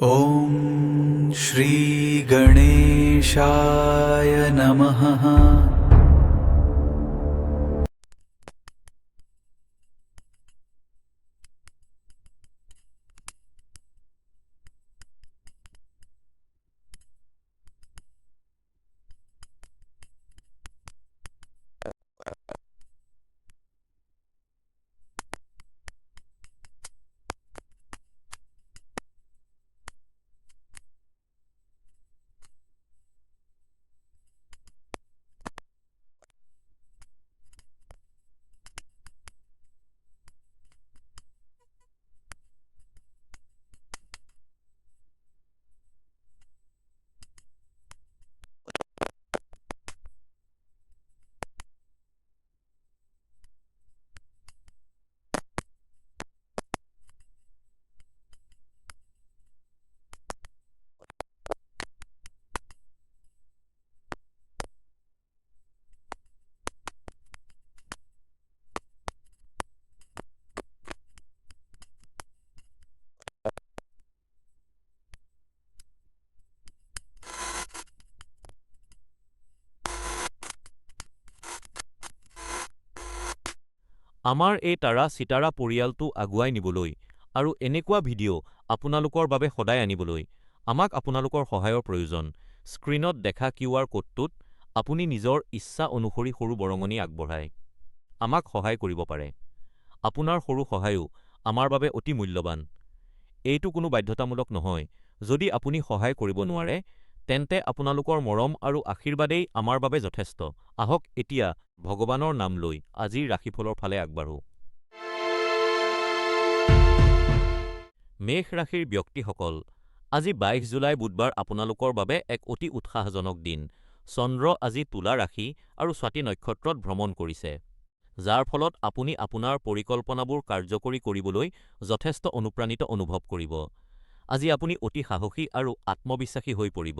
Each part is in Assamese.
ॐ श्रीगणेशाय नमः। আমাৰ এই তাৰা চিতাৰা পৰিয়ালটো আগুৱাই নিবলৈ আৰু এনেকুৱা ভিডিঅ' আপোনালোকৰ বাবে সদায় আনিবলৈ আমাক আপোনালোকৰ সহায়ৰ প্ৰয়োজন। স্ক্ৰীনত দেখা কিউআৰ ক'ডটোত আপুনি নিজৰ ইচ্ছা অনুসৰি সৰু বৰঙণি আগবঢ়াই আমাক সহায় কৰিব পাৰে। আপোনাৰ সৰু সহায়ো আমাৰ বাবে অতি মূল্যৱান। এইটো কোনো বাধ্যতামূলক নহয়। যদি আপুনি সহায় কৰিব নোৱাৰে, তেন্তে আপোনালোকৰ মৰম আৰু আশীৰ্বাদেই আমাৰ বাবে যথেষ্ট। আহক এতিয়া ভগৱানৰ নাম লৈ আজিৰ ৰাশিফলৰ ফালে আগবাঢ়ো। মেষ ৰাশিৰ ব্যক্তিসকল, আজি ২২ জুলাই বুধবাৰ আপোনালোকৰ বাবে এক অতি উৎসাহজনক দিন। চন্দ্ৰ আজি তুলা ৰাশি আৰু স্বাতী নক্ষত্ৰত ভ্ৰমণ কৰিছে, যাৰ ফলত আপুনি আপোনাৰ পৰিকল্পনাবোৰ কাৰ্যকৰী কৰিবলৈ যথেষ্ট অনুপ্ৰাণিত অনুভৱ কৰিব। আজি আপুনি অতি সাহসী আৰু আত্মবিশ্বাসী হৈ পৰিব।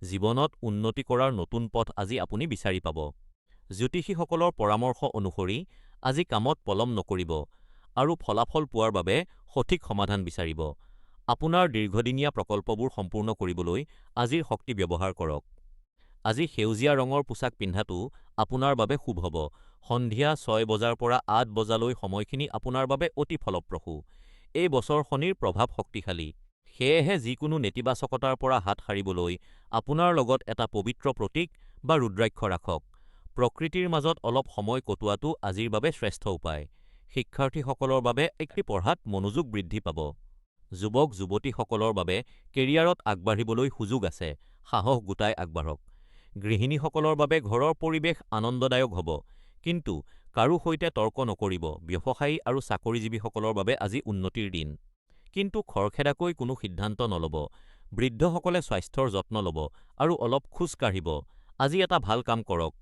জীৱনত উন্নতি কৰাৰ নতুন পথ আজি আপুনি বিচাৰি পাব। জ্যোতিষীসকলৰ পৰামৰ্শ অনুসৰি আজি কামত পলম নকৰিব আৰু ফলাফল পোৱাৰ বাবে সঠিক সমাধান বিচাৰিব। আপোনাৰ দীৰ্ঘদিনীয়া প্ৰকল্পবোৰ সম্পূৰ্ণ কৰিবলৈ আজিৰ শক্তি ব্যৱহাৰ কৰক। আজি সেউজীয়া ৰঙৰ পোছাক পিন্ধাটো আপোনাৰ বাবে শুভ হ'ব। সন্ধিয়া ৬ বজাৰ পৰা ৮ বজালৈ সময়খিনি আপোনাৰ বাবে অতি ফলপ্ৰসূ। এই বছৰ শনিৰ প্ৰভাৱ শক্তিশালী, সেয়েহে যিকোনো নেতিবাচকতাৰ পৰা হাত সাৰিবলৈ আপোনাৰ লগত এটা পবিত্ৰ প্ৰতীক বা ৰুদ্ৰাক্ষ ৰাখক। প্ৰকৃতিৰ মাজত অলপ সময় কটোৱাটো আজিৰ বাবে শ্ৰেষ্ঠ উপায়। শিক্ষাৰ্থীসকলৰ বাবে পঢ়াত মনোযোগ বৃদ্ধি পাব। যুৱক-যুৱতীসকলৰ বাবে কেৰিয়াৰত আগবাঢ়িবলৈ সুযোগ আছে, সাহস গোটাই আগবাঢ়ক। গৃহিণীসকলৰ বাবে ঘৰৰ পৰিৱেশ আনন্দদায়ক হ'ব, কিন্তু কাৰো সৈতে তৰ্ক নকৰিব। ব্যৱসায়ী আৰু চাকৰিজীৱীসকলৰ বাবে আজি উন্নতিৰ দিন, কিন্তু খৰখেদাকৈ কোনো সিদ্ধান্ত নল'ব। বৃদ্ধসকলে স্বাস্থ্যৰ যত্ন ল'ব আৰু অলপ খোজ কাঢ়িব। আজি এটা ভাল কাম কৰক।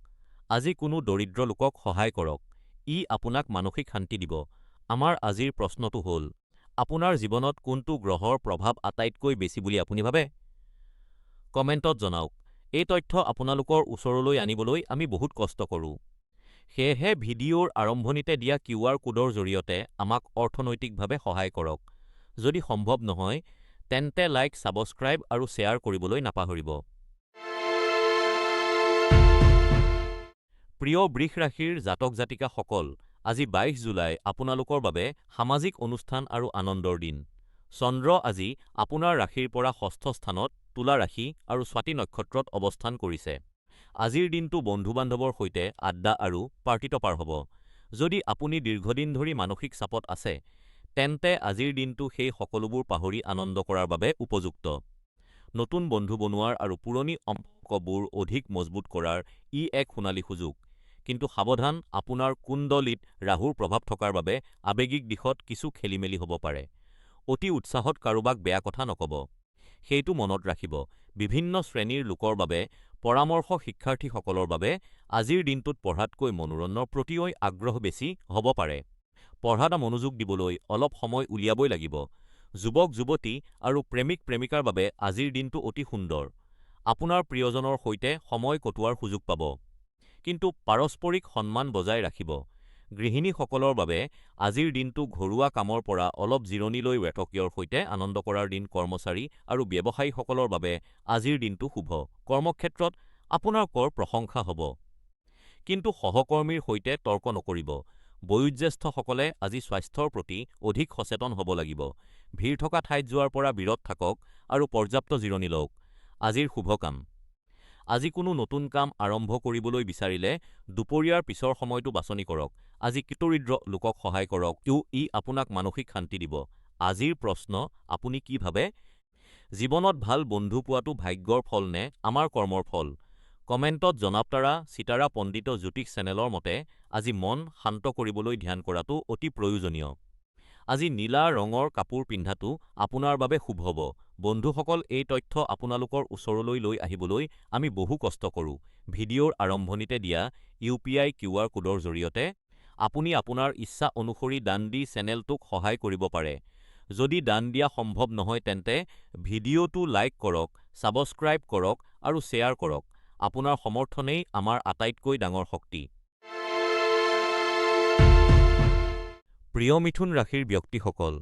আজি কোনো দৰিদ্ৰ লোকক সহায় কৰক, ই আপোনাক মানসিক শান্তি দিব। আমাৰ আজিৰ প্ৰশ্নটো হ'ল, আপোনাৰ জীৱনত কোনটো গ্ৰহৰ প্ৰভাৱ আটাইতকৈ বেছি বুলি আপুনি ভাবে? কমেণ্টত জনাওক। এই তথ্য আপোনালোকৰ ওচৰলৈ আনিবলৈ আমি বহুত কষ্ট কৰোঁ। সেয়েহে ভিডিঅ'ৰ আৰম্ভণিতে দিয়া কিউআৰ কোডৰ জৰিয়তে আমাক অৰ্থনৈতিকভাৱে সহায় কৰক। যদি সম্ভৱ নহয়, তেন্তে লাইক, ছাবস্ক্ৰাইব আৰু শ্বেয়াৰ কৰিবলৈ নাপাহৰিব। প্ৰিয় বৃষ ৰাশিৰ জাতক-জাতিকাসকল, আজি ২২ জুলাই আপোনালোকৰ বাবে সামাজিক অনুষ্ঠান আৰু আনন্দৰ দিন। চন্দ্ৰ আজি আপোনাৰ ৰাশিৰ পৰা ষষ্ঠ স্থানত তুলা ৰাশি আৰু স্বাতী নক্ষত্ৰত অৱস্থান কৰিছে। আজিৰ দিনটো বন্ধু-বান্ধৱৰ সৈতে আড্ডা আৰু পাৰ্টিত পাৰ হ'ব। যদি আপুনি দীৰ্ঘদিন ধৰি মানসিক চাপত আছে, তেন্তে আজিৰ দিনটো সেই সকলোবোৰ পাহৰি আনন্দ কৰাৰ বাবে উপযুক্ত। নতুন বন্ধু বনোৱাৰ আৰু পুৰণি সম্পৰ্কবোৰ অধিক মজবুত কৰাৰ ই এক সোণালী সুযোগ। কিন্তু সাৱধান, আপোনাৰ কুণ্ডলীত ৰাহুৰ প্ৰভাৱ থকাৰ বাবে আৱেগিক দিশত কিছু খেলিমেলি হ'ব পাৰে। অতি উৎসাহত কাৰোবাক বেয়া কথা নক'ব, সেইটো মনত ৰাখিব। বিভিন্ন শ্ৰেণীৰ লোকৰ বাবে পৰামৰ্শ: শিক্ষাৰ্থীসকলৰ বাবে আজিৰ দিনটোত পঢ়াতকৈ মনোৰঞ্জনৰ প্ৰতিও আগ্ৰহ বেছি হ'ব পাৰে। পঢ়াত মনোযোগ দিবলৈ অলপ সময় উলিয়াবই লাগিব। যুৱক-যুৱতী আৰু প্ৰেমিক-প্ৰেমিকাৰ বাবে আজিৰ দিনটো অতি সুন্দৰ। আপোনাৰ প্ৰিয়জনৰ সৈতে সময় কটোৱাৰ সুযোগ পাব, কিন্তু পাৰস্পৰিক সন্মান বজাই ৰাখিব। গৃহিণীসকলৰ বাবে আজিৰ দিনটো ঘৰুৱা কামৰ পৰা অলপ জিৰণি লৈ ৱেঠকিয়ৰ সৈতে আনন্দ কৰাৰ দিন। কৰ্মচাৰী আৰু ব্যৱসায়ীসকলৰ বাবে আজিৰ দিনটো শুভ। কৰ্মক্ষেত্ৰত আপোনাৰ প্ৰশংসা হ'ব, কিন্তু সহকৰ্মীৰ সৈতে তৰ্ক নকৰিব। বয়োজ্যেষ্ঠসকলে আজি স্বাস্থ্যৰ প্ৰতি অধিক সচেতন হ'ব লাগিব। ভিৰ থকা ঠাইত যোৱাৰ পৰা বিৰত থাকক আৰু পৰ্যাপ্ত জিৰণি লওক। আজিৰ শুভ কাম। আজি কোনো নতুন কাম আৰম্ভ কৰিবলৈ বিচাৰিলে দুপৰীয়াৰ পিছৰ সময়টো বাছনি কৰক। আজি দৰিদ্ৰ লোকক সহায় কৰক, ই আপোনাক মানসিক শান্তি দিব। আজিৰ প্ৰশ্ন, আপুনি কি ভাবে? জীৱনত ভাল বন্ধু পোৱাটো ভাগ্যৰ ফল নে আমাৰ কৰ্মৰ ফল? কমেণ্টত জনাব। চিতাৰা পণ্ডিত জ্যোতিষ চেনেলৰ মতে আজি মন শান্ত কৰিবলৈ ধ্যান কৰাটো অতি প্ৰয়োজনীয়। আজি নীলা ৰঙৰ কাপোৰ পিন্ধাটো আপোনাৰ বাবে শুভ হ'ব। বন্ধুসকল, এই তথ্য আপোনালোকৰ ওচৰলৈ লৈ আহিবলৈ আমি বহু কষ্ট কৰোঁ। ভিডিঅ'ৰ আৰম্ভণিতে দিয়া UPI QR কোডৰ জৰিয়তে আপুনি আপোনাৰ ইচ্ছা অনুসৰি দান দি চেনেলটোক সহায় কৰিব পাৰে। যদি দান দিয়া সম্ভৱ নহয় তেন্তে ভিডিঅ'টো লাইক কৰক, ছাবস্ক্ৰাইব কৰক আৰু শ্বেয়াৰ কৰক। আপোনাৰ সমৰ্থনেই আমাৰ আটাইতকৈ ডাঙৰ শক্তি। প্ৰিয় মিথুন ৰাশিৰ ব্যক্তিসকল,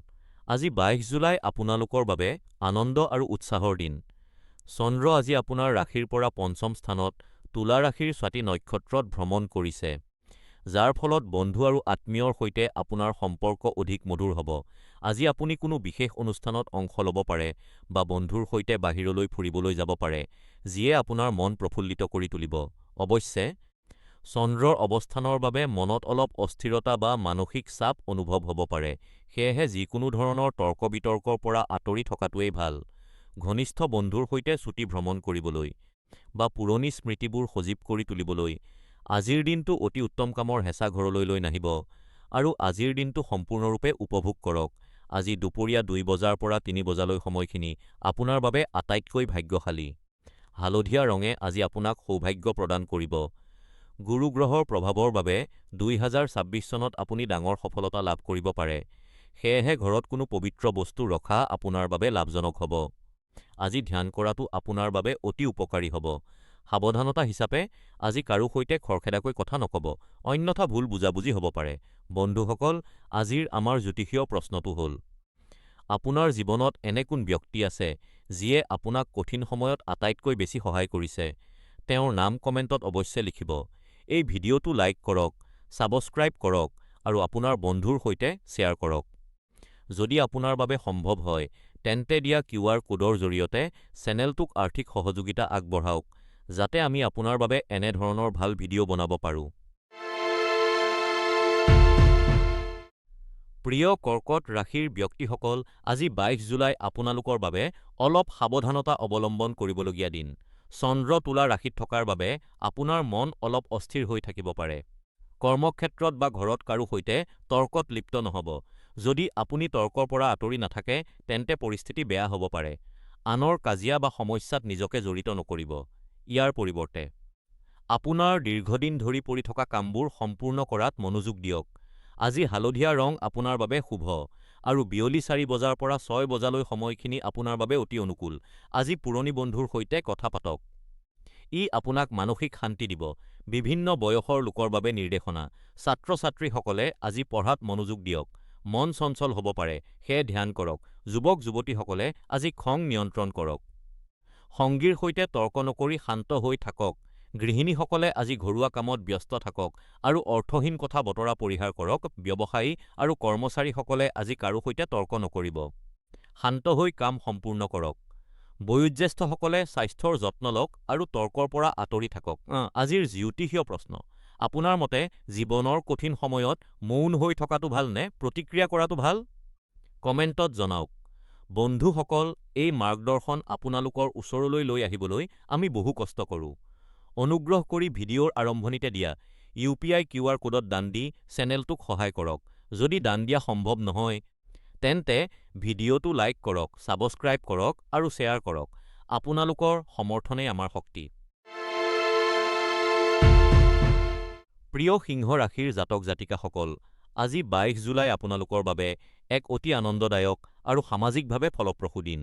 আজি 22 জুলাই আপোনালোকৰ বাবে আনন্দ আৰু উৎসাহৰ দিন। চন্দ্ৰ আজি আপোনাৰ ৰাশিৰ পৰা পঞ্চম স্থানত তুলা ৰাশিৰ স্বাতী নক্ষত্ৰত ভ্ৰমণ কৰিছে, যাৰ ফলত বন্ধু আৰু আত্মীয়ৰ সৈতে আপোনাৰ সম্পৰ্ক অধিক মধুৰ হ'ব। আজি আপুনি কোনো বিশেষ অনুষ্ঠানত অংশ ল'ব পাৰে বা বন্ধুৰ সৈতে বাহিৰলৈ ফুৰিবলৈ যাব পাৰে, যিয়ে আপোনাৰ মন প্ৰফুল্লিত কৰি তুলিব। অৱশ্যে, চন্দ্ৰৰ অৱস্থানৰ বাবে মনত অলপ অস্থিৰতা বা মানসিক চাপ অনুভৱ হ'ব পাৰে, সেয়েহে যিকোনো ধৰণৰ তৰ্ক-বিতৰ্কৰ পৰা আঁতৰি থকাটোৱেই ভাল। ঘনিষ্ঠ বন্ধুৰ সৈতে ছুটি ভ্ৰমণ কৰিবলৈ বা পুৰণি স্মৃতিবোৰ সজীৱ কৰি তুলিবলৈ আজিৰ দিনটো অতি উত্তম কামৰ হেঁচা ঘৰলৈ লৈ নাহিব আৰু আজিৰ দিনটো সম্পূৰ্ণৰূপে উপভোগ কৰক। আজি দুপৰীয়া 2 বজাৰ পৰা 3 বজালৈ সময়খিনি আপোনাৰ বাবে আটাইতকৈ ভাগ্যশালী। হালধীয়া ৰঙে আজি আপোনাক সৌভাগ্য প্ৰদান কৰিব। গুৰু গ্ৰহৰ প্ৰভাৱৰ বাবে 2026 চনত আপুনি ডাঙৰ সফলতা লাভ কৰিব পাৰে, সেয়েহে ঘৰত কোনো পবিত্ৰ বস্তু ৰখা আপোনাৰ বাবে লাভজনক হ'ব। আজি ধ্যান কৰাটো আপোনাৰ বাবে অতি উপকাৰী হ'ব। সাৱধানতা হিচাপে আজি কাৰো সৈতে খৰখেদাকৈ কথা নক'ব, অন্যথা ভুল বুজাবুজি হ'ব পাৰে। বন্ধুসকল, আজিৰ আমাৰ জ্যোতিষীয় প্ৰশ্নটো হ'ল, আপোনাৰ জীৱনত এনে কোন ব্যক্তি আছে যিয়ে আপোনাক কঠিন সময়ত আটাইতকৈ বেছি সহায় কৰিছে? তেওঁৰ নাম কমেণ্টত অৱশ্যে লিখিব। এই ভিডিঅ'টো লাইক কৰক, ছাবস্ক্ৰাইব কৰক আৰু আপোনাৰ বন্ধুৰ সৈতে শ্বেয়াৰ কৰক। যদি আপোনাৰ বাবে সম্ভৱ হয়, তেন্তে দিয়া QR কোডৰ জৰিয়তে চেনেলটোক আৰ্থিক সহযোগিতা আগবঢ়াওক, যাতে আমি আপোনাৰ বাবে এনে ধৰণৰ ভাল ভিডিঅ' বনাব পাৰোঁ। প্ৰিয় কৰ্কট ৰাশিৰ ব্যক্তিসকল, আজি 22 জুলাই আপোনালোকৰ বাবে অলপ সাৱধানতা অৱলম্বন কৰিবলগীয়া দিন। চন্দ্ৰ তুলা ৰাশিত থকাৰ বাবে আপোনাৰ মন অলপ অস্থিৰ হৈ থাকিব পাৰে। কৰ্মক্ষেত্ৰত বা ঘৰত কাৰো সৈতে তৰ্কত লিপ্ত নহ'ব। যদি আপুনি তৰ্কৰ পৰা আঁতৰি নাথাকে, তেন্তে পৰিস্থিতি বেয়া হ'ব পাৰে। আনৰ কাজিয়া বা সমস্যাত নিজকে জড়িত নকৰিব। ইয়াৰ পৰিৱৰ্তে আপোনাৰ দীৰ্ঘদিন ধৰি পৰি থকা কামবোৰ সম্পূৰ্ণ কৰাত মনোযোগ দিয়ক। আজি হালধীয়া ৰং আপোনাৰ বাবে শুভ আৰু বিয়লি 4 বজাৰ পৰা 6 বজালৈ সময়খিনি আপোনাৰ বাবে অতি অনুকূল। আজি পুৰণি বন্ধুৰ সৈতে কথা পাতক, ই আপোনাক মানসিক শান্তি দিব। বিভিন্ন বয়সৰ লোকৰ বাবে নিৰ্দেশনা। ছাত্ৰ-ছাত্ৰীসকলে আজি পঢ়াত মনোযোগ দিয়ক। মন চঞ্চল হ'ব পাৰে, সেয়ে ধ্যান কৰক। যুৱক-যুৱতীসকলে আজি খং নিয়ন্ত্ৰণ কৰক। সংগীৰ সৈতে তৰ্ক নকৰি শান্ত হৈ থাকক। গৃহিণীসকলে আজি ঘৰুৱা কামত ব্যস্ত থাকক আৰু অৰ্থহীন কথা বতৰা পৰিহাৰ কৰক। ব্যৱসায়ী আৰু কৰ্মচাৰীসকলে আজি কাৰো সৈতে তৰ্ক নকৰিব। শান্ত হৈ কাম সম্পূৰ্ণ কৰক। বয়োজ্যেষ্ঠসকলে স্বাস্থ্যৰ যত্ন লওক আৰু তৰ্কৰ পৰা আঁতৰি থাকক। আজিৰ জ্যোতিষীয় প্ৰশ্ন, আপোনাৰ মতে জীৱনৰ কঠিন সময়ত মৌন হৈ থকাটো ভাল নে প্ৰতিক্ৰিয়া কৰাটো ভাল? কমেণ্টত জনাওক। বন্ধুসকল, এই মাৰ্গদৰ্শন আপোনালোকৰ ওচৰলৈ লৈ আহিবলৈ আমি বহু কষ্ট কৰোঁ। অনুগ্ৰহ কৰি ভিডিঅ'ৰ আৰম্ভণিতে দিয়া UPI QR কোডত দান দি চেনেলটোক সহায় কৰক। যদি দান দিয়া সম্ভৱ নহয়, তেন্তে ভিডিঅ'টো লাইক কৰক, ছাবস্ক্ৰাইব কৰক আৰু শ্বেয়াৰ কৰক। আপোনালোকৰ সমৰ্থনেই আমাৰ শক্তি। প্ৰিয় সিংহ ৰাশিৰ জাতক জাতিকাসকল, আজি 22 জুলাই আপোনালোকৰ বাবে এক অতি আনন্দদায়ক আৰু সামাজিকভাৱে ফলপ্ৰসূ দিন।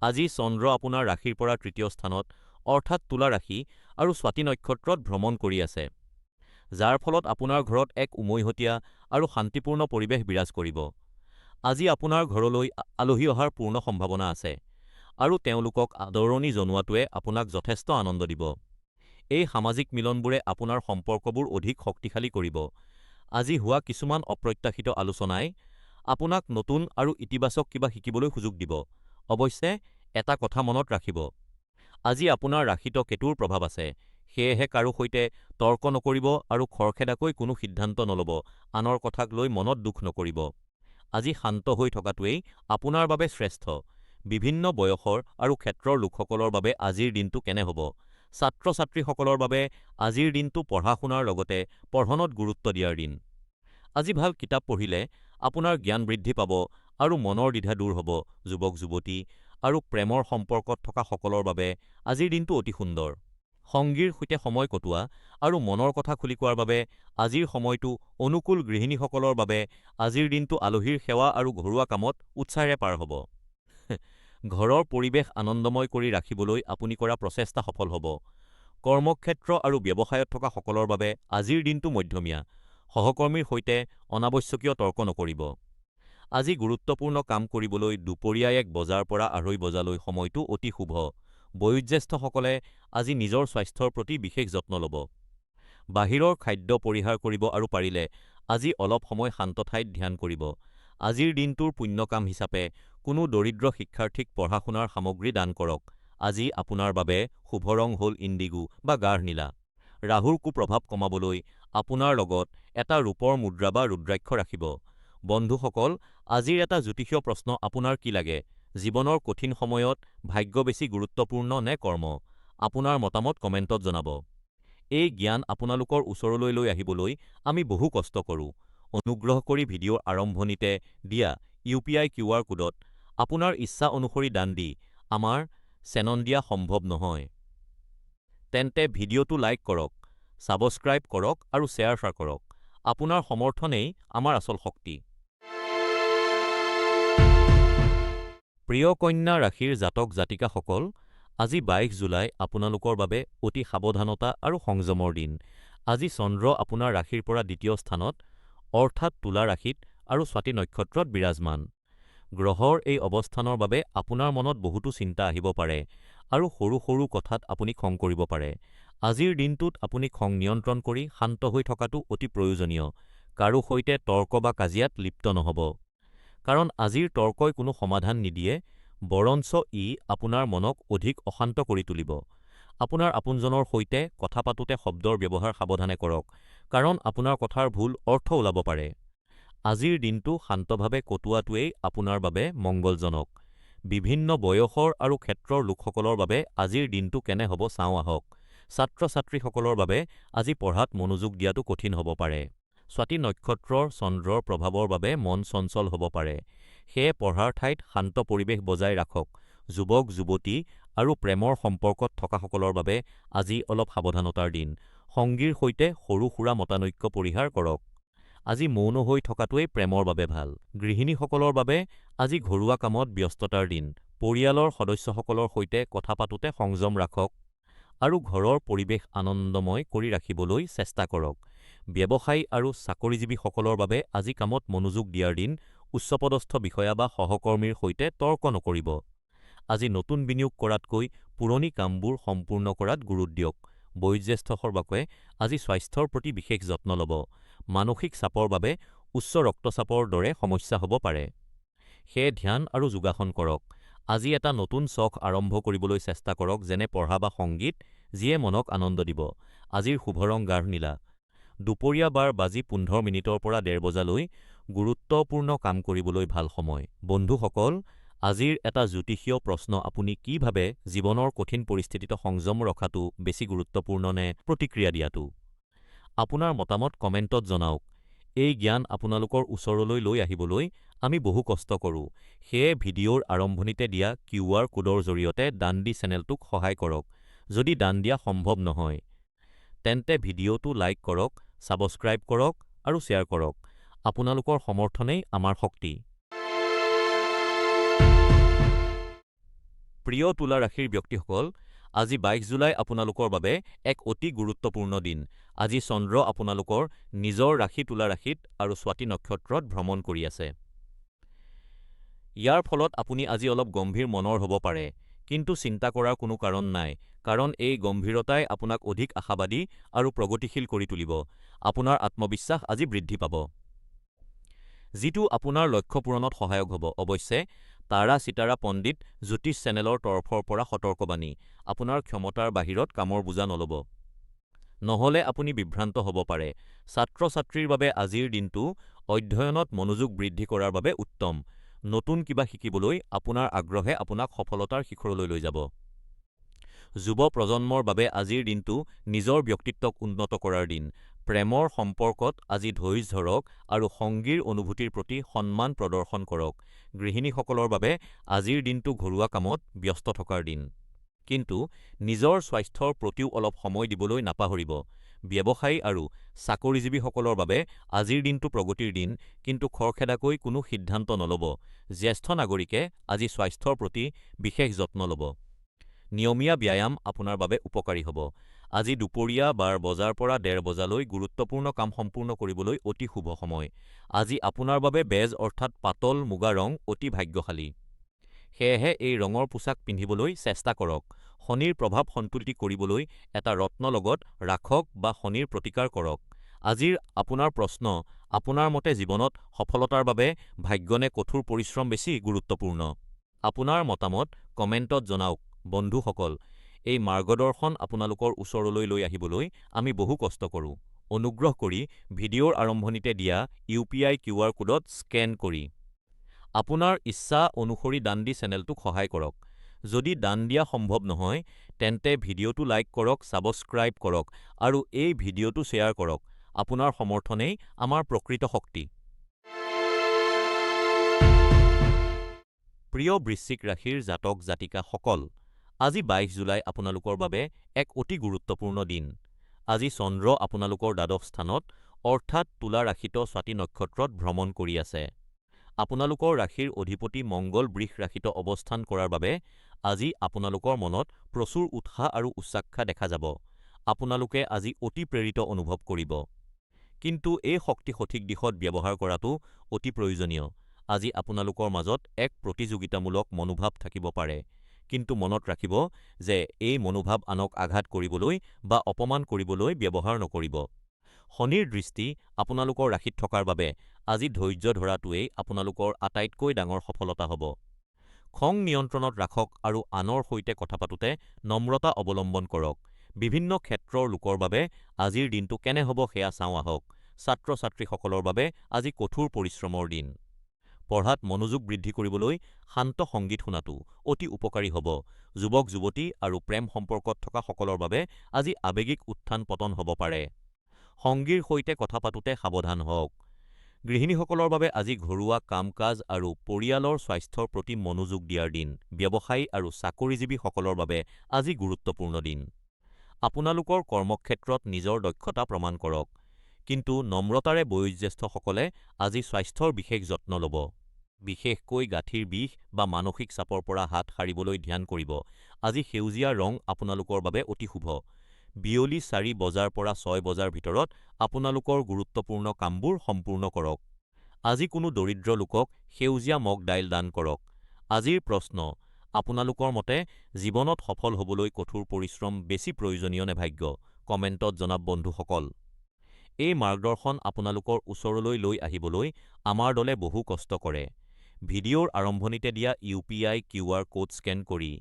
আজি চন্দ্ৰ আপোনাৰ ৰাশিৰ পৰা তৃতীয় স্থানত অৰ্থাৎ তুলা ৰাশি আৰু স্বাতী নক্ষত্ৰত ভ্ৰমণ কৰি আছে, যাৰ ফলত আপোনাৰ ঘৰত এক উমৈহতীয়া আৰু শান্তিপূৰ্ণ পৰিৱেশ বিৰাজ কৰিব। আজি আপোনাৰ ঘৰলৈ আলহী অহাৰ পূৰ্ণ সম্ভাৱনা আছে, আৰু তেওঁলোকক আদৰণি জনোৱাটোৱে আপোনাক যথেষ্ট আনন্দ দিব। এই সামাজিক মিলনবোৰে আপোনাৰ সম্পৰ্কবোৰ অধিক শক্তিশালী কৰিব। আজি হোৱা কিছুমান অপ্ৰত্যাশিত আলোচনাই আপোনাক নতুন আৰু ইতিবাচক কিবা শিকিবলৈ সুযোগ দিব। অৱশ্যে, এটা কথা মনত ৰাখিব, আজি আপোনাৰ ৰাশিত কেতুৰ প্ৰভাৱ আছে, সেয়েহে কাৰো সৈতে তৰ্ক নকৰিব আৰু খৰখেদাকৈ কোনো সিদ্ধান্ত নল'ব, আনৰ কথাক লৈ মনত দুখ নকৰিব। আজি শান্ত হৈ থকাটোৱেই আপোনাৰ বাবে শ্ৰেষ্ঠ। বিভিন্ন বয়সৰ আৰু ক্ষেত্ৰৰ লোকসকলৰ বাবে আজিৰ দিনটো কেনে হ'ব? ছাত্ৰ-ছাত্ৰীসকলৰ বাবে আজিৰ দিনটো পঢ়া-শুনাৰ লগতে পঢ়নত গুৰুত্ব দিয়াৰ দিন। আজি ভাল কিতাপ পঢ়িলে আপোনাৰ জ্ঞান বৃদ্ধি পাব আৰু মনৰ দ্বিধা দূৰ হ'ব। যুৱক-যুৱতী আৰু প্ৰেমৰ সম্পৰ্কত থকা সকলৰ বাবে আজিৰ দিনটো অতি সুন্দৰ। সংগীৰ সৈতে সময় কটোৱা আৰু মনৰ কথা খুলি কোৱাৰ বাবে আজিৰ সময়টো অনুকূল। গৃহিণীসকলৰ বাবে আজিৰ দিনটো আলহীৰ সেৱা আৰু ঘৰুৱা কামত উৎসাহেৰে পাৰ হ'ব। ঘৰৰ পৰিৱেশ আনন্দময় কৰি ৰাখিবলৈ আপুনি কৰা প্ৰচেষ্টা সফল হ'ব। কৰ্মক্ষেত্ৰ আৰু ব্যৱসায়ত থকা সকলৰ বাবে আজিৰ দিনটো মধ্যমীয়া। সহকৰ্মীৰ সৈতে অনাৱশ্যকীয় তৰ্ক নকৰিব। আজি গুৰুত্বপূৰ্ণ কাম কৰিবলৈ দুপৰীয়া ১ বজাৰ পৰা ২:৩০ বজালৈ সময়টো অতি শুভ। বয়োজ্যেষ্ঠসকলে আজি নিজৰ স্বাস্থ্যৰ প্ৰতি বিশেষ যত্ন ল'ব। বাহিৰৰ খাদ্য পৰিহাৰ কৰিব আৰু পাৰিলে আজি অলপ সময় শান্ত ঠাইত ধ্যান কৰিব। আজিৰ দিনটোৰ পুণ্য কাম হিচাপে কোনো দৰিদ্ৰ শিক্ষাৰ্থীক পঢ়া-শুনাৰ সামগ্ৰী দান কৰক। আজি আপোনাৰ বাবে শুভ ৰং হ'ল ইণ্ডিগো বা গাঢ় নীলা। ৰাহুৰ কুপ্ৰভাৱ কমাবলৈ আপোনাৰ লগত এটা ৰূপৰ মুদ্ৰা বা ৰুদ্ৰাক্ষ ৰাখিব। বন্ধুসকল, আজিৰ এটা জ্যোতিষীয় প্ৰশ্ন আপোনাৰ কি লাগে? জীৱনৰ কঠিন সময়ত ভাগ্য বেছি গুৰুত্বপূৰ্ণ নে কৰ্ম? আপোনাৰ মতামত কমেণ্টত জনাব। এই জ্ঞান আপোনালোকৰ ওচৰলৈ লৈ আহিবলৈ আমি বহু কষ্ট কৰোঁ। অনুগ্ৰহ কৰি ভিডিঅ'ৰ আৰম্ভণিতে দিয়া UPI QR কোডত আপোনাৰ ইচ্ছা অনুসৰি দান দি আমাৰ চেনন দিয়া সম্ভৱ নহয়। তেন্তে ভিডিঅ'টো লাইক কৰক, ছাবস্ক্ৰাইব কৰক আৰু শ্বেয়াৰ কৰক। আপোনাৰ সমৰ্থনেই আমাৰ আচল শক্তি। প্ৰিয় কন্যা ৰাশিৰ জাতক জাতিকাসকল, আজি ২২ জুলাই আপোনালোকৰ বাবে অতি সাৱধানতা আৰু সংযমৰ দিন। আজি চন্দ্ৰ আপোনাৰ ৰাশিৰ পৰা দ্বিতীয় স্থানত, অৰ্থাৎ তুলা ৰাশিত আৰু স্বাতী নক্ষত্ৰত বিৰাজমান। গ্ৰহৰ এই অৱস্থানৰ বাবে আপোনাৰ মনত বহুতো চিন্তা আহিব পাৰে আৰু সৰু সৰু কথাত আপুনি খং কৰিব পাৰে। আজিৰ দিনটোত আপুনি খং নিয়ন্ত্ৰণ কৰি শান্ত হৈ থকাটো অতি প্ৰয়োজনীয়। কাৰো সৈতে তৰ্ক বা কাজিয়াত লিপ্ত নহ'ব, কাৰণ আজিৰ তৰ্কই কোনো সমাধান নিদিয়ে, বৰঞ্চ ই আপোনাৰ মনক অধিক অশান্ত কৰি তুলিব। আপোনাৰ আপোনজনৰ সৈতে কথা পাতোতে শব্দৰ ব্যৱহাৰ সাৱধানে কৰক, কাৰণ আপোনাৰ কথাৰ ভুল অৰ্থ ওলাব পাৰে। আজিৰ দিনটো শান্তভাৱে কটোৱাটোৱেই আপোনাৰ বাবে মংগলজনক। বিভিন্ন বয়সৰ আৰু ক্ষেত্ৰৰ লোকসকলৰ বাবে আজিৰ দিনটো কেনে হ'ব চাওঁ আহক। ছাত্ৰ-ছাত্ৰীসকলৰ বাবে আজি পঢ়াত মনোযোগ দিয়াটো কঠিন হ'ব পাৰে। স্বাতী নক্ষত্ৰৰ চন্দ্ৰৰ প্ৰভাৱৰ বাবে মন চঞ্চল হ'ব পাৰে, সেয়ে পঢ়াৰ ঠাইত শান্ত পৰিৱেশ বজাই ৰাখক। যুৱক-যুৱতী আৰু প্ৰেমৰ সম্পৰ্কত থকাসকলৰ বাবে আজি অলপ সাৱধানতাৰ দিন। সংগীৰ সৈতে সৰু-সুৰা মতানৈক্য পৰিহাৰ কৰক। আজি মৌন হৈ থকাটোৱেই প্ৰেমৰ বাবে ভাল। গৃহিণীসকলৰ বাবে আজি ঘৰুৱা কামত ব্যস্ততাৰ দিন। পৰিয়ালৰ সদস্যসকলৰ সৈতে কথা পাতোতে সংযম ৰাখক আৰু ঘৰৰ পৰিৱেশ আনন্দময় কৰি ৰাখিবলৈ চেষ্টা কৰক। ব্যৱসায়ী আৰু চাকৰিজীৱীসকলৰ বাবে আজি কামত মনোযোগ দিয়াৰ দিন। উচ্চপদস্থ বিষয়া বা সহকৰ্মীৰ সৈতে তৰ্ক নকৰিব। আজি নতুন বিনিয়োগ কৰাতকৈ পুৰণি কামবোৰ সম্পূৰ্ণ কৰাত গুৰুত্ব দিয়ক। বয়োজ্যেষ্ঠৰ বাবে আজি স্বাস্থ্যৰ প্ৰতি বিশেষ যত্ন ল'ব। মানসিক চাপৰ বাবে উচ্চ ৰক্তচাপৰ দৰে সমস্যা হ'ব পাৰে, সেয়ে ধ্যান আৰু যোগাসন কৰক। আজি এটা নতুন চখ আৰম্ভ কৰিবলৈ চেষ্টা কৰক, যেনে পঢ়া বা সংগীত, যিয়ে মনক আনন্দ দিব। আজিৰ শুভ ৰং গাঢ় নীলা। দুপৰীয়া ১২:১৫ পৰা ১:৩০ বজালৈ গুৰুত্বপূৰ্ণ কাম কৰিবলৈ ভাল সময়। বন্ধুসকল, আজিৰ এটা জ্যোতিষীয় প্ৰশ্ন, আপুনি কি ভাবে, জীৱনৰ কঠিন পৰিস্থিতিত সংযম ৰখাটো বেছি গুৰুত্বপূৰ্ণ নে প্ৰতিক্ৰিয়া দিয়াটো? আপোনাৰ মতামত কমেণ্টত জনাওক। এই জ্ঞান আপোনালোকৰ ওচৰলৈ লৈ আহিবলৈ আমি বহু কষ্ট কৰোঁ, সেয়ে ভিডিঅ'ৰ আৰম্ভণিতে দিয়া QR কোডৰ জৰিয়তে দান দি চেনেলটোক সহায় কৰক। যদি দান দিয়া সম্ভৱ নহয়, তেন্তে ভিডিঅ'টো লাইক কৰক, ছাবস্ক্ৰাইব কৰক আৰু শ্বেয়াৰ কৰক। আপোনালোকৰ সমৰ্থনেই আমাৰ শক্তি। প্ৰিয় তুলা ৰাশিৰ ব্যক্তিসকল, আজি ২২ জুলাই আপোনালোকৰ বাবে এক অতি গুৰুত্বপূৰ্ণ দিন। আজি চন্দ্ৰ আপোনালোকৰ নিজৰ ৰাশি তুলা ৰাশিত আৰু স্বাতী নক্ষত্ৰত ভ্ৰমণ কৰি আছে। ইয়াৰ ফলত আপুনি আজি অলপ গম্ভীৰ মনৰ হ'ব পাৰে, কিন্তু চিন্তা কৰাৰ কোনো কাৰণ নাই, কাৰণ এই গম্ভীৰতাই আপোনাক অধিক আশাবাদী আৰু প্ৰগতিশীল কৰি তুলিব। আপোনাৰ আত্মবিশ্বাস আজি বৃদ্ধি পাব, যিটো আপোনাৰ লক্ষ্য পূৰণত সহায়ক হ'ব। অৱশ্যে, তাৰা চিতাৰা পণ্ডিত জ্যোতিষ চেনেলৰ তৰফৰ পৰা সতৰ্কবাণী: আপোনাৰ ক্ষমতাৰ বাহিৰত কামৰ বোজা নল'ব, নহ'লে আপুনি বিভ্ৰান্ত হ'ব পাৰে। ছাত্ৰ-ছাত্ৰীৰ বাবে আজিৰ দিনটো অধ্যয়নত মনোযোগ বৃদ্ধি কৰাৰ বাবে উত্তম। নতুন কিবা শিকিবলৈ আপোনাৰ আগ্ৰহে আপোনাক সফলতাৰ শিখৰলৈ লৈ যাব। যুৱ প্ৰজন্মৰ বাবে আজিৰ দিনটো নিজৰ ব্যক্তিত্বক উন্নত কৰাৰ দিন। প্ৰেমৰ সম্পৰ্কত আজি ধৈৰ্য ধৰক আৰু সংগীৰ অনুভূতিৰ প্ৰতি সন্মান প্ৰদৰ্শন কৰক। গৃহিণীসকলৰ বাবে আজিৰ দিনটো ঘৰুৱা কামত ব্যস্ত থকাৰ দিন, কিন্তু নিজৰ স্বাস্থ্যৰ প্ৰতিও অলপ সময় দিবলৈ নাপাহৰিব। ব্যৱসায়ী আৰু চাকৰিজীৱীসকলৰ বাবে আজিৰ দিনটো প্ৰগতিৰ দিন, কিন্তু খৰখেদাকৈ কোনো সিদ্ধান্ত নল'ব। জ্যেষ্ঠ নাগৰিকে আজি স্বাস্থ্যৰ প্ৰতি বিশেষ যত্ন ল'ব। নিয়মীয়া ব্যায়াম আপোনাৰ বাবে উপকাৰী হ'ব। আজি দুপৰীয়া বাৰ বজাৰ পৰা ১:৩০ বজালৈ গুৰুত্বপূৰ্ণ কাম সম্পূৰ্ণ কৰিবলৈ অতি শুভ সময়। আজি আপোনাৰ বাবে বেজ অৰ্থাৎ পাতল মুগা ৰং অতি ভাগ্যশালী। সেয়েহে এই ৰঙৰ পোছাক পিন্ধিবলৈ চেষ্টা কৰক। শনিৰ প্ৰভাৱ সন্তুলিত কৰিবলৈ এটা ৰত্ন লগত ৰাখক বা শনিৰ প্ৰতিকাৰ কৰক। আজিৰ আপোনাৰ প্ৰশ্ন: আপোনাৰ মতে জীৱনত সফলতাৰ বাবে ভাগ্য নে কঠোৰ পৰিশ্ৰম বেছি গুৰুত্বপূৰ্ণ? আপোনাৰ মতামত কমেণ্টত জনাওক। বন্ধুসকল, এই মাৰ্গদৰ্শন আপোনালোকৰ ওচৰলৈ লৈ আহিবলৈ আমি বহু কষ্ট কৰোঁ। অনুগ্ৰহ কৰি ভিডিঅ'ৰ আৰম্ভণিতে দিয়া UPI QR কোডত স্কেন কৰি আপোনাৰ ইচ্ছা অনুসৰি দান দি চেনেলটোক সহায় কৰক। যদি দান দিয়া সম্ভৱ নহয়, তেন্তে ভিডিঅ'টো লাইক কৰক, ছাবস্ক্ৰাইব কৰক আৰু এই ভিডিঅ'টো শ্বেয়াৰ কৰক। আপোনাৰ সমৰ্থনেই আমাৰ প্ৰকৃত শক্তি। প্ৰিয় বৃশ্চিক ৰাশিৰ জাতক জাতিকাসকল, আজি ২২ জুলাই আপোনালোকৰ বাবে এক অতি গুৰুত্বপূৰ্ণ দিন। আজি চন্দ্ৰ আপোনালোকৰ দ্বাদশ স্থানত অৰ্থাৎ তুলা ৰাশিত স্বাতী নক্ষত্ৰত ভ্ৰমণ কৰি আছে। আপোনালোকৰ ৰাশিৰ অধিপতি মংগল বৃষ ৰাশিত অৱস্থান কৰাৰ বাবে আজি আপোনালোকৰ মনত প্ৰচুৰ উৎসাহ আৰু উচ্চাকাংক্ষা দেখা যাব। আপোনালোকে আজি অতি প্ৰেৰিত অনুভৱ কৰিব, কিন্তু এই শক্তি সঠিক দিশত ব্যৱহাৰ কৰাটো অতি প্ৰয়োজনীয়। আজি আপোনালোকৰ মাজত এক প্ৰতিযোগিতামূলক মনোভাৱ থাকিব পাৰে, কিন্তু মনত ৰাখিব যে এই মনোভাৱ আনক আঘাত কৰিবলৈ বা অপমান কৰিবলৈ ব্যৱহাৰ নকৰিব। শনিৰ দৃষ্টি আপোনালোকৰ ৰাশিত থকাৰ বাবে আজি ধৈৰ্য ধৰাটোৱেই আপোনালোকৰ আটাইতকৈ ডাঙৰ সফলতা হ'ব। খং নিয়ন্ত্ৰণত ৰাখক আৰু আনৰ সৈতে কথা পাতোতে নম্ৰতা অৱলম্বন কৰক। বিভিন্ন ক্ষেত্ৰৰ লোকৰ বাবে আজিৰ দিনটো কেনে হ'ব সেয়া চাওঁ আহক। ছাত্ৰ-ছাত্ৰীসকলৰ বাবে আজি কঠোৰ পৰিশ্ৰমৰ দিন। পঢ়াত মনোযোগ বৃদ্ধি কৰিবলৈ শান্ত সংগীত শুনাটো অতি উপকাৰী হ'ব। যুৱক-যুৱতী আৰু প্ৰেম সম্পৰ্কত থকা সকলৰ বাবে আজি আৱেগিক উত্থান-পতন হ'ব পাৰে। সংগীৰ সৈতে কথা পাতোতে সাৱধান হওক। গৃহিণীসকলৰ বাবে আজি ঘৰুৱা কাম-কাজ আৰু পৰিয়ালৰ স্বাস্থ্যৰ প্ৰতি মনোযোগ দিয়াৰ দিন। ব্যৱসায়ী আৰু চাকৰিজীৱীসকলৰ বাবে আজি গুৰুত্বপূৰ্ণ দিন। আপোনালোকৰ কৰ্মক্ষেত্ৰত নিজৰ দক্ষতা প্ৰমাণ কৰক, কিন্তু নম্ৰতাৰে বয়োজ্যেষ্ঠসকলে আজি স্বাস্থ্যৰ বিশেষ যত্ন ল'ব। বিশেষকৈ গাঁঠিৰ বিষ বা মানসিক চাপৰ পৰা হাত সাৰিবলৈ ধ্যান কৰিব। আজি সেউজীয়া ৰং আপোনালোকৰ বাবে অতি শুভ। বিয়লি ৪ বজাৰ পৰা ৬ বজাৰ ভিতৰত আপোনালোকৰ গুৰুত্বপূৰ্ণ কামবোৰ সম্পূৰ্ণ কৰক। আজি কোনো দৰিদ্ৰ লোকক সেউজীয়া মগ দাইল দান কৰক। আজিৰ প্ৰশ্ন: আপোনালোকৰ মতে জীৱনত সফল হ'বলৈ কঠোৰ পৰিশ্ৰম বেছি প্ৰয়োজনীয় নে ভাগ্য? কমেণ্টত জনাব বন্ধুসকল। এই মাৰ্গদৰ্শন আপোনালোকৰ ওচৰলৈ লৈ আহিবলৈ আমাৰ দলে বহু কষ্ট কৰে। ভিডিঅ'ৰ আৰম্ভণিতে দিয়া UPI QR কোড স্কেন কৰি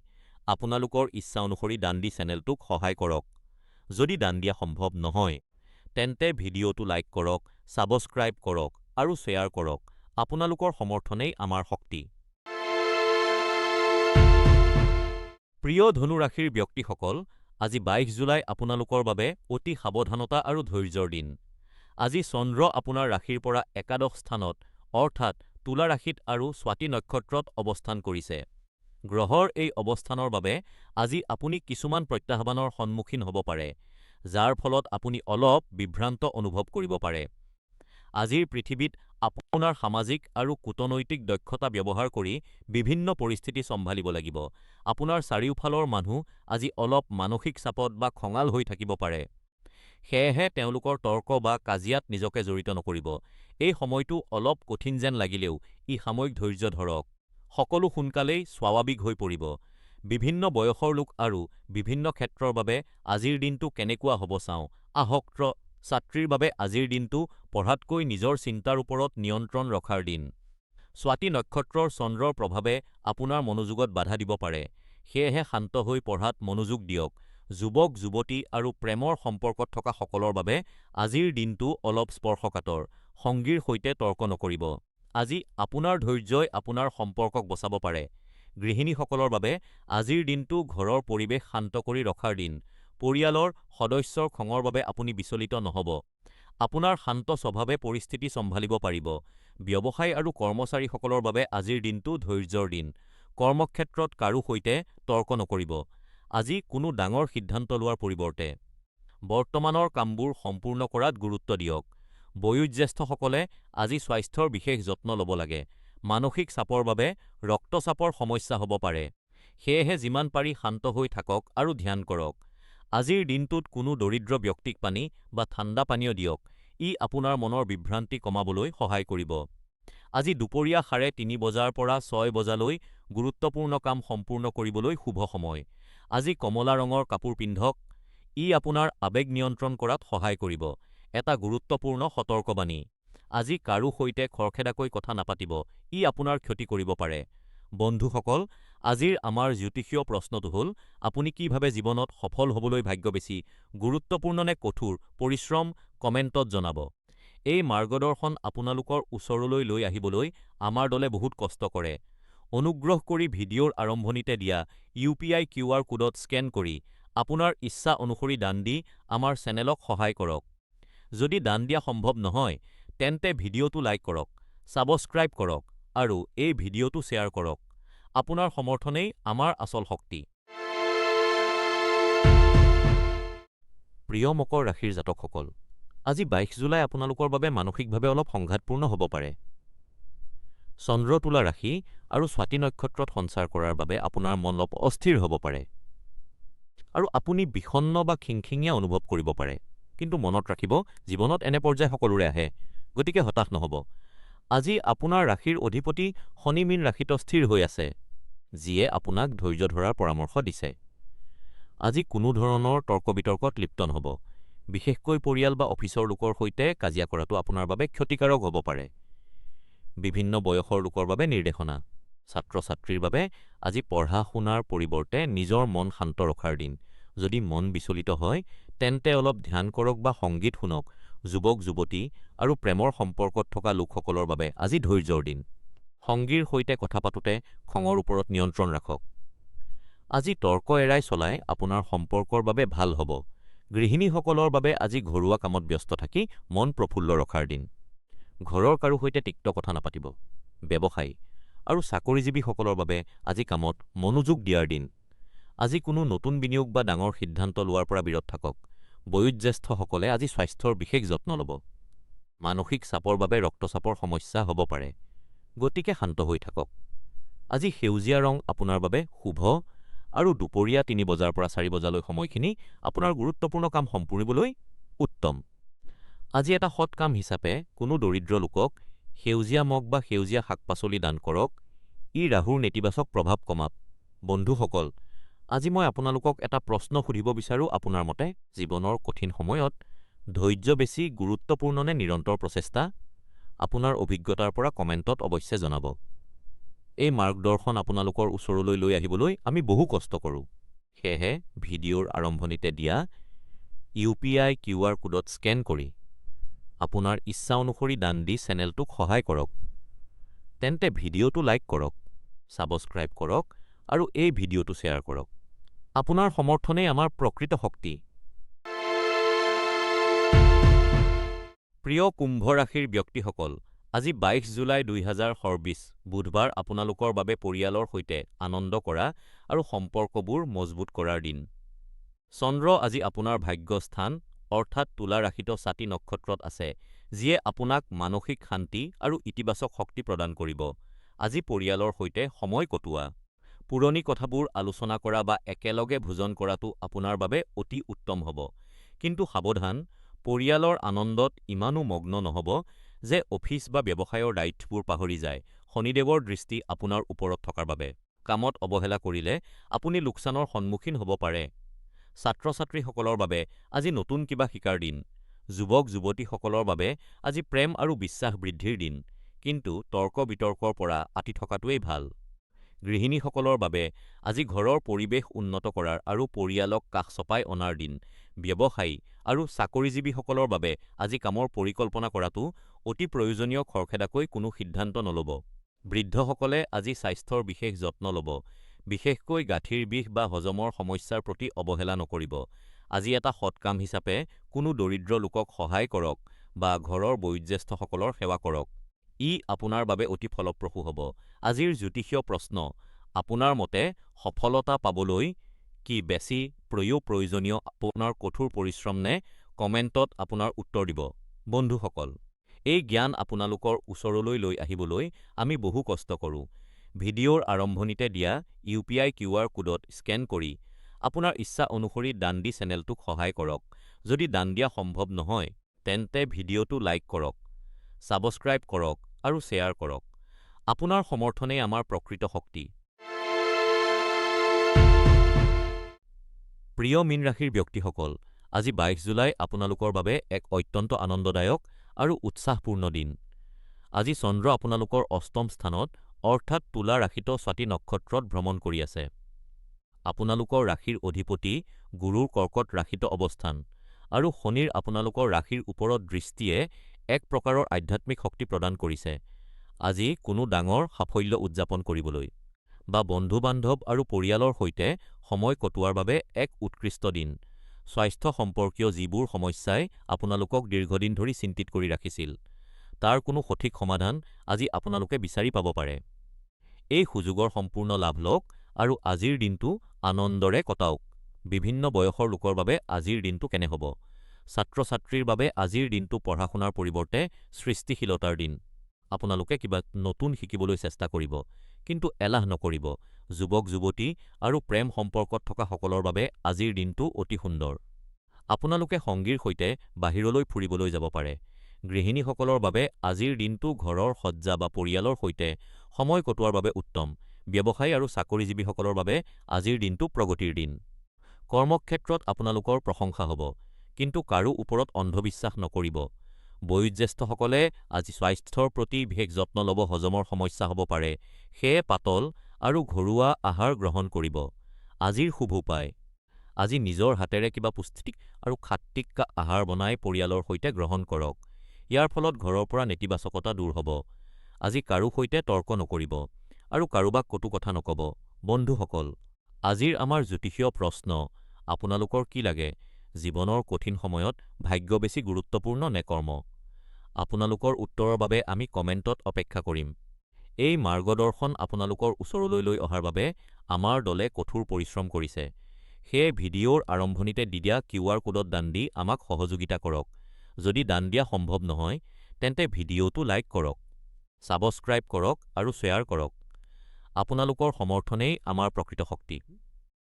আপোনালোকৰ ইচ্ছা অনুসৰি দান দি চেনেলটোক সহায় কৰক। যদি দান দিয়া সম্ভৱ নহয়, তেন্তে ভিডিঅ'টো লাইক কৰক, ছাবস্ক্ৰাইব কৰক আৰু শ্বেয়াৰ কৰক। আপোনালোকৰ সমৰ্থনেই আমাৰ শক্তি। প্ৰিয় ধনু ৰাশিৰ ব্যক্তিসকল, আজি ২২ জুলাই আপোনালোকৰ বাবে অতি সাৱধানতা আৰু ধৈৰ্যৰ দিন। আজি চন্দ্ৰ আপোনাৰ ৰাশিৰ পৰা একাদশ স্থানত অৰ্থাৎ তুলা ৰাশিত আৰু স্বাতী নক্ষত্ৰত অৱস্থান কৰিছে। গ্ৰহৰ এই অৱস্থানৰ বাবে আজি আপুনি কিছুমান প্ৰত্যাহ্বানৰ সন্মুখীন হ'ব পাৰে, যাৰ ফলত আপুনি অলপ বিভ্ৰান্ত অনুভৱ কৰিব পাৰে। আজিৰ পৃথিৱীত আপোনাৰ সামাজিক আৰু কূটনৈতিক দক্ষতা ব্যৱহাৰ কৰি বিভিন্ন পৰিস্থিতি চম্ভালিব লাগিব। আপোনাৰ চাৰিওফালৰ মানুহ আজি অলপ মানসিক চাপত বা খঙাল হৈ থাকিব পাৰে। সেয়েহে তেওঁলোকৰ তৰ্ক বা কাজিয়াত নিজকে জড়িত নকৰিব। এই সময়টো অলপ কঠিন যেন লাগিলেও ই সাময়িক ধৈৰ্য ধৰক। সকলো সোনকালেই স্বাভাৱিক হৈ পৰিব। বিভিন্ন বয়সৰ লোক আৰু বিভিন্ন ক্ষেত্ৰৰ বাবে আজিৰ দিনটো কেনেকুৱা হ'ব চাওঁ আহক। ছাত্ৰীৰ বাবে আজিৰ দিনটো পঢ়াতকৈ নিজৰ চিন্তাৰ ওপৰত নিয়ন্ত্ৰণ ৰখাৰ দিন। স্বাতী নক্ষত্ৰৰ চন্দ্ৰৰ প্ৰভাৱে আপোনাৰ মনোযোগত বাধা দিব পাৰে, সেয়েহে শান্ত হৈ পঢ়াত মনোযোগ দিয়ক। যুৱক-যুৱতী আৰু প্ৰেমৰ সম্পৰ্কত থকা সকলৰ বাবে আজিৰ দিনটো অলপ স্পৰ্শকাতৰ। সংগীৰ সৈতে তৰ্ক নকৰিব। আজি আপোনাৰ ধৈৰ্য্যই আপোনাৰ সম্পৰ্কক বচাব পাৰে। গৃহিণীসকলৰ বাবে আজিৰ দিনটো ঘৰৰ পৰিৱেশ শান্ত কৰি ৰখাৰ দিন। পৰিয়ালৰ সদস্যৰ খঙৰ বাবে আপুনি বিচলিত নহ'ব। আপোনাৰ শান্ত স্বভাৱে পৰিস্থিতি চম্ভালিব পাৰিব। ব্যৱসায় আৰু কৰ্মচাৰীসকলৰ বাবে আজিৰ দিনটো ধৈৰ্য্যৰ দিন। কৰ্মক্ষেত্ৰত কাৰো সৈতে তৰ্ক নকৰিব। আজি কোনো ডাঙৰ সিদ্ধান্ত লোৱাৰ পৰিৱৰ্তে বৰ্তমানৰ কামবোৰ সম্পূৰ্ণ কৰাত গুৰুত্ব দিয়ক। বয়োজ্যেষ্ঠসকলে আজি স্বাস্থ্যৰ বিশেষ যত্ন ল'ব লাগে। মানসিক চাপৰ বাবে ৰক্তচাপৰ সমস্যা হ'ব পাৰে। সেয়েহে যিমান পাৰি শান্ত হৈ থাকক আৰু ধ্যান কৰক। আজিৰ দিনটোত কোনো দৰিদ্ৰ ব্যক্তিক পানী বা ঠাণ্ডা পানীয় দিয়ক। ই আপোনাৰ মনৰ বিভ্ৰান্তি কমাবলৈ সহায় কৰিব। আজি দুপৰীয়া ৩:৩০ বজাৰ পৰা ৬ বজালৈ গুৰুত্বপূৰ্ণ কাম সম্পূৰ্ণ কৰিবলৈ শুভ সময়। আজি কমলা ৰঙৰ কাপোৰ পিন্ধক। ই আপোনাৰ আৱেগ নিয়ন্ত্ৰণ কৰাত সহায় কৰিব। এটা গুৰুত্বপূৰ্ণ সতৰ্কবাণী। আজি কাৰো সৈতে খৰখেদাকৈ কথা নাপাতিব, ই আপোনাৰ ক্ষতি কৰিব পাৰে। বন্ধুসকল, আজিৰ আমাৰ জ্যোতিষীয় প্ৰশ্নটো হ'ল, আপুনি কি ভাবে জীৱনত সফল হ'বলৈ ভাগ্য বেছি গুৰুত্বপূৰ্ণ নে কঠোৰ পৰিশ্ৰম? কমেণ্টত জনাব। এই মাৰ্গদৰ্শন আপোনালোকৰ ওচৰলৈ লৈ আহিবলৈ আমাৰ দলে বহুত কষ্ট কৰে। অনুগ্ৰহ কৰি ভিডিঅ'ৰ আৰম্ভণিতে দিয়া UPI QR কোডত স্কেন কৰি আপোনাৰ ইচ্ছা অনুসৰি দান দি আমাৰ চেনেলক সহায় কৰক। যদি দান দিয়া সম্ভৱ নহয়, তেন্তে ভিডিঅ'টো লাইক কৰক, ছাবস্ক্ৰাইব কৰক আৰু এই ভিডিঅ'টো শ্বেয়াৰ কৰক। আপোনাৰ সমৰ্থনেই আমাৰ আচল শক্তি। প্ৰিয় মকৰ ৰাশিৰ জাতকসকল, আজি ২২ জুলাই আপোনালোকৰ বাবে মানসিকভাৱে অলপ সংঘাতপূৰ্ণ হ'ব পাৰে। চন্দ্ৰ তুলা ৰাশি আৰু স্বাতী নক্ষত্ৰত সঞ্চাৰ কৰাৰ বাবে আপোনাৰ মন অলপ অস্থিৰ হ'ব পাৰে আৰু আপুনি বিষণ্ণ বা খিংখিঙীয়া অনুভৱ কৰিব পাৰে। কিন্তু মনত ৰাখিব, জীৱনত এনে পৰ্যায় সকলোৰে আহে, গতিকে হতাশ নহ'ব। আজি আপোনাৰ ৰাশিৰ অধিপতি শনি মীন ৰাশিত স্থিৰ হৈ আছে, যিয়ে আপোনাক ধৈৰ্য ধৰাৰ পৰামৰ্শ দিছে। আজি কোনো ধৰণৰ তৰ্ক-বিতৰ্কত লিপ্ত নহ'ব। বিশেষকৈ পৰিয়াল বা অফিচৰ লোকৰ সৈতে কাজিয়া কৰাটো আপোনাৰ বাবে ক্ষতিকাৰক হ'ব পাৰে। বিভিন্ন বয়সৰ লোকৰ বাবে নিৰ্দেশনা। ছাত্ৰ-ছাত্ৰীৰ বাবে আজি পঢ়া-শুনাৰ পৰিৱৰ্তে নিজৰ মন শান্ত ৰখাৰ দিন। যদি মন বিচলিত হয়, তেন্তে অলপ ধ্যান কৰক বা সংগীত শুনক। যুৱক-যুৱতী আৰু প্ৰেমৰ সম্পৰ্কত থকা লোকসকলৰ বাবে আজি ধৈৰ্য্যৰ দিন। সংগীৰ সৈতে কথা পাতোতে খঙৰ ওপৰত নিয়ন্ত্ৰণ ৰাখক। আজি তৰ্ক এৰাই চলাই আপোনাৰ সম্পৰ্কৰ বাবে ভাল হ'ব। গৃহিণীসকলৰ বাবে আজি ঘৰুৱা কামত ব্যস্ত থাকি মন প্ৰফুল্ল ৰখাৰ দিন। ঘৰৰ কাৰো সৈতে তিক্ত কথা নাপাতিব। ব্যৱসায়ী আৰু চাকৰিজীৱীসকলৰ বাবে আজি কামত মনোযোগ দিয়াৰ দিন। আজি কোনো নতুন বিনিয়োগ বা ডাঙৰ সিদ্ধান্ত লোৱাৰ পৰা বিৰত থাকক। বয়োজ্যেষ্ঠসকলে আজি স্বাস্থ্যৰ বিশেষ যত্ন ল'ব। মানসিক চাপৰ বাবে ৰক্তচাপৰ সমস্যা হ'ব পাৰে, গতিকে শান্ত হৈ থাকক। আজি সেউজীয়া ৰং আপোনাৰ বাবে শুভ আৰু দুপৰীয়া ৩ বজাৰ পৰা ৪ বজালৈ সময়খিনি আপোনাৰ গুৰুত্বপূৰ্ণ কাম সম্পূৰ্ণিবলৈ উত্তম। আজি এটা সৎ কাম হিচাপে কোনো দৰিদ্ৰ লোকক সেউজীয়া মগ বা সেউজীয়া শাক-পাচলি দান কৰক। ই ৰাহুৰ নেতিবাচক প্ৰভাৱ কমাব। বন্ধুসকল, আজি মই আপোনালোকক এটা প্ৰশ্ন সুধিব বিচাৰো, আপোনাৰ মতে জীৱনৰ কঠিন সময়ত ধৈৰ্য্য বেছি গুৰুত্বপূৰ্ণ নে নিৰন্তৰ প্ৰচেষ্টা? আপোনাৰ অভিজ্ঞতাৰ পৰা কমেণ্টত অৱশ্যে জনাব। এই মাৰ্গদৰ্শন আপোনালোকৰ ওচৰলৈ লৈ আহিবলৈ আমি বহু কষ্ট কৰোঁ। সেয়েহে ভিডিঅ'ৰ আৰম্ভণিতে দিয়া UPI QR কোডত স্কেন কৰি আপোনাৰ ইচ্ছা অনুসৰি দান দি চেনেলটোক সহায় কৰক। তেন্তে ভিডিঅ'টো লাইক কৰক, ছাবস্ক্ৰাইব কৰক আৰু এই ভিডিঅ'টো শ্বেয়াৰ কৰক। আপোনাৰ সমৰ্থনেই আমাৰ প্ৰকৃত শক্তি। প্ৰিয় কুম্ভ ৰাশিৰ ব্যক্তিসকল, আজি ২২ জুলাই ২০২৪ বুধবাৰ আপোনালোকৰ বাবে পৰিয়ালৰ সৈতে আনন্দ কৰা আৰু সম্পৰ্কবোৰ মজবুত কৰাৰ দিন। চন্দ্ৰ আজি আপোনাৰ ভাগ্য স্থান অৰ্থাৎ তুলা ৰাশিত স্বাতী নক্ষত্ৰত আছে, যিয়ে আপোনাক মানসিক শান্তি আৰু ইতিবাচক শক্তি প্ৰদান কৰিব। আজি পৰিয়ালৰ সৈতে সময় কটোৱা। পুৰণি কথাবোৰ আলোচনা কৰা বা একেলগে ভোজন কৰাটো আপোনাৰ বাবে অতি উত্তম হ'ব। কিন্তু সাৱধান, পৰিয়ালৰ আনন্দত ইমানো মগ্ন নহ'ব যে অফিচ বা ব্যৱসায়ৰ দায়িত্ববোৰ পাহৰি যায়। শনিদেৱৰ দৃষ্টি আপোনাৰ ওপৰত থকাৰ বাবে কামত অৱহেলা কৰিলে আপুনি লোকচানৰ সন্মুখীন হ'ব পাৰে। ছাত্ৰ-ছাত্ৰীসকলৰ বাবে আজি নতুন কিবা শিকাৰ দিন। যুৱক-যুৱতীসকলৰ বাবে আজি প্ৰেম আৰু বিশ্বাস বৃদ্ধিৰ দিন, কিন্তু তৰ্ক-বিতৰ্কৰ পৰা আঁতৰি থকাটোৱেই ভাল। গৃহিণীসকলৰ বাবে আজি ঘৰৰ পৰিৱেশ উন্নত কৰাৰ আৰু পৰিয়ালক কাষ চপাই অনাৰ দিন। ব্যৱসায়ী আৰু চাকৰিজীৱীসকলৰ বাবে আজি কামৰ পৰিকল্পনা কৰাটো অতি প্ৰয়োজনীয়। খৰখেদাকৈ কোনো সিদ্ধান্ত নল'ব। বৃদ্ধসকলে আজি স্বাস্থ্যৰ বিশেষ যত্ন ল'ব, বিশেষকৈ গাঁঠিৰ বিষ বা হজমৰ সমস্যাৰ প্ৰতি অৱহেলা নকৰিব। আজি এটা সৎ কাম হিচাপে কোনো দৰিদ্ৰ লোকক সহায় কৰক বা ঘৰৰ বয়োজ্যেষ্ঠসকলৰ সেৱা কৰক। ই আপোনাৰ বাবে অতি ফলপ্ৰসূ হ'ব। আজিৰ জ্যোতিষীয় প্ৰশ্ন: আপোনাৰ মতে সফলতা পাবলৈ কি বেছি প্ৰয়োজনীয়, আপোনাৰ কঠোৰ পৰিশ্ৰম নে? কমেণ্টত আপোনাৰ উত্তৰ দিব। বন্ধুসকল, এই জ্ঞান আপোনালোকৰ ওচৰলৈ লৈ আহিবলৈ আমি বহু কষ্ট কৰোঁ। ভিডিঅ'ৰ আৰম্ভণিতে দিয়া UPI QR কোডত স্কেন কৰি আপোনাৰ ইচ্ছা অনুসৰি দান দি চেনেলটোক সহায় কৰক। যদি দান দিয়া সম্ভৱ নহয়, তেন্তে ভিডিঅ'টো লাইক কৰক, ছাবস্ক্ৰাইব কৰক আৰু শ্বেয়াৰ কৰক। আপোনাৰ সমৰ্থনেই আমাৰ প্ৰকৃত শক্তি। প্ৰিয় মীন ৰাশিৰ ব্যক্তিসকল, আজি ২২ জুলাই আপোনালোকৰ বাবে এক অত্যন্ত আনন্দদায়ক আৰু উৎসাহপূৰ্ণ দিন। আজি চন্দ্ৰ আপোনালোকৰ অষ্টম স্থানত অৰ্থাৎ তুলা ৰাশিত স্বাতী নক্ষত্ৰত ভ্ৰমণ কৰি আছে। আপোনালোকৰ ৰাশিৰ অধিপতি গুৰুৰ কৰ্কট ৰাশিত অৱস্থান আৰু শনিৰ আপোনালোকৰ ৰাশিৰ ওপৰত দৃষ্টিয়ে এক প্ৰকাৰৰ আধ্যাত্মিক শক্তি প্ৰদান কৰিছে। আজি কোনো ডাঙৰ সাফল্য উদযাপন কৰিবলৈ বা বন্ধু-বান্ধৱ আৰু পৰিয়ালৰ সৈতে সময় কটোৱাৰ বাবে এক উৎকৃষ্ট দিন। স্বাস্থ্য সম্পৰ্কীয় যিবোৰ সমস্যাই আপোনালোকক দীৰ্ঘদিন ধৰি চিন্তিত কৰি ৰাখিছিল, তাৰ কোনো সঠিক সমাধান আজি আপোনালোকে বিচাৰি পাব পাৰে। এই সুযোগৰ সম্পূৰ্ণ লাভ লওক আৰু আজিৰ দিনটো আনন্দৰে কটাওক। বিভিন্ন বয়সৰ লোকৰ বাবে আজিৰ দিনটো কেনে হ'ব? ছাত্ৰ-ছাত্ৰীৰ বাবে আজিৰ দিনটো পঢ়া-শুনাৰ পৰিৱৰ্তে সৃষ্টিশীলতাৰ দিন। আপোনালোকে কিবা নতুন শিকিবলৈ চেষ্টা কৰিব, কিন্তু এলাহ নকৰিব। যুৱক-যুৱতী আৰু প্ৰেম সম্পৰ্কত থকা সকলৰ বাবে আজিৰ দিনটো অতি সুন্দৰ। আপোনালোকে সংগীৰ সৈতে বাহিৰলৈ ফুৰিবলৈ যাব পাৰে। গৃহিণীসকলৰ বাবে আজিৰ দিনটো ঘৰৰ সজ্জা বা পৰিয়ালৰ সৈতে সময় কটোৱাৰ বাবে উত্তম। ব্যৱসায়ী আৰু চাকৰিজীৱীসকলৰ বাবে আজিৰ দিনটো প্ৰগতিৰ দিন। কৰ্মক্ষেত্ৰত আপোনালোকৰ প্ৰশংসা হ'ব, কিন্তু কাৰো ওপৰত অন্ধবিশ্বাস নকৰিব। বয়োজ্যেষ্ঠসকলে আজি স্বাস্থ্যৰ প্ৰতি বিশেষ যত্ন ল'ব। হজমৰ সমস্যা হ'ব পাৰে, সেয়ে পাতল আৰু ঘৰুৱা আহাৰ গ্ৰহণ কৰিব। আজিৰ শুভ উপায়: আজি নিজৰ হাতেৰে কিবা পুষ্টিক আৰু সাত্ত্বিক আহাৰ বনাই পৰিয়ালৰ সৈতে গ্ৰহণ কৰক। ইয়াৰ ফলত ঘৰৰ পৰা নেতিবাচকতা দূৰ হ'ব। আজি কাৰো সৈতে তৰ্ক নকৰিব আৰু কাৰোবাক কটু কথা নক'ব। বন্ধুসকল, আজিৰ আমাৰ জ্যোতিষীয় প্ৰশ্ন: আপোনালোকৰ কি লাগে, জীৱনৰ কঠিন সময়ত ভাগ্য বেছি গুৰুত্বপূৰ্ণ নে কৰ্ম? আপোনালোকৰ উত্তৰৰ বাবে আমি কমেণ্টত অপেক্ষা কৰিম। এই মাৰ্গদৰ্শন আপোনালোকৰ ওচৰলৈ লৈ অহাৰ বাবে আমাৰ দলে কঠোৰ পৰিশ্ৰম কৰিছে। সেয়ে ভিডিঅ'ৰ আৰম্ভণিতে দিয়া QR কোডত দান দি আমাক সহযোগিতা কৰক। যদি দান দিয়া সম্ভৱ নহয়, তেন্তে ভিডিঅ'টো লাইক কৰক, ছাবস্ক্ৰাইব কৰক আৰু শ্বেয়াৰ কৰক। আপোনালোকৰ সমৰ্থনেই আমাৰ প্ৰকৃত শক্তি।